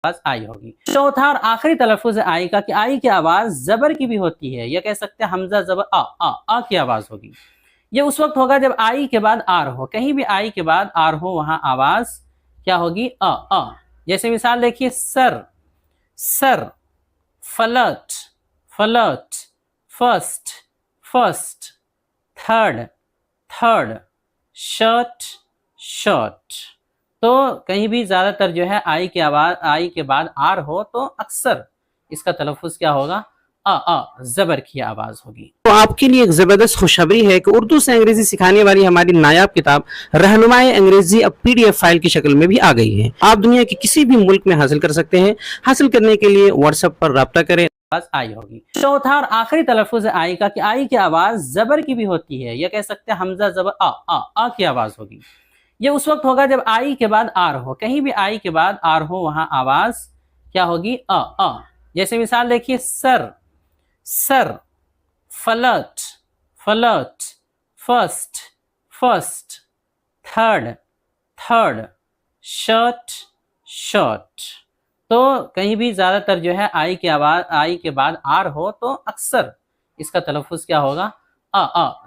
आवाज आई होगी। चौथा और आखिरी तलफ़ुज़ आई का कि आई की आवाज जबर की भी होती है, या कह सकते हैं हमजा जबर आ की आवाज होगी। ये उस वक्त होगा जब आई के बाद आर हो, कहीं भी आई के बाद आर हो वहां आवाज क्या होगी? अ। जैसे मिसाल देखिए, sir sir, flat flat, first first, third third, shirt shirt. तो कहीं भी ज्यादातर जो है आई की आवाज, आई के बाद आर हो तो अक्सर इसका तलफ़ुज़ क्या होगा? जबर की आवाज होगी। तो आपके लिए एक जबरदस्त खुशखबरी है कि उर्दू से अंग्रेजी सिखाने वाली हमारी नायाब किताब रहनुमाए अंग्रेजी अब PDF फाइल की शक्ल में भी आ गई है। आप दुनिया के किसी भी मुल्क में हासिल कर सकते हैं। हासिल करने के लिए व्हाट्सएप पर राब्ता करें। आवाज आई होगी। चौथा और आखिरी तलफ़ुज़ आई का कि आई की आवाज जबर की भी होती है, या कह सकते हैं हमजा जबर आ की आवाज होगी। ये उस वक्त होगा जब आई के बाद आर हो, कहीं भी आई के बाद आर हो वहां आवाज क्या होगी? अ। जैसे मिसाल देखिए, sir sir, flat flat, first first, third third, shirt shirt. तो कहीं भी ज्यादातर जो है आई की आवाज, आई के बाद आर हो तो अक्सर इसका तलफ़ुज़ क्या होगा?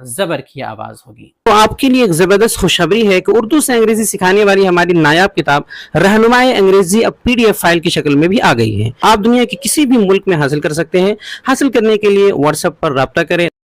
जबर की आवाज होगी। तो आपके लिए एक जबरदस्त खुशखबरी है कि उर्दू से अंग्रेजी सिखाने वाली हमारी नायाब किताब रहनुमाए अंग्रेजी अब PDF फाइल की शक्ल में भी आ गई है। आप दुनिया के किसी भी मुल्क में हासिल कर सकते हैं। हासिल करने के लिए व्हाट्सएप पर राब्ता करें।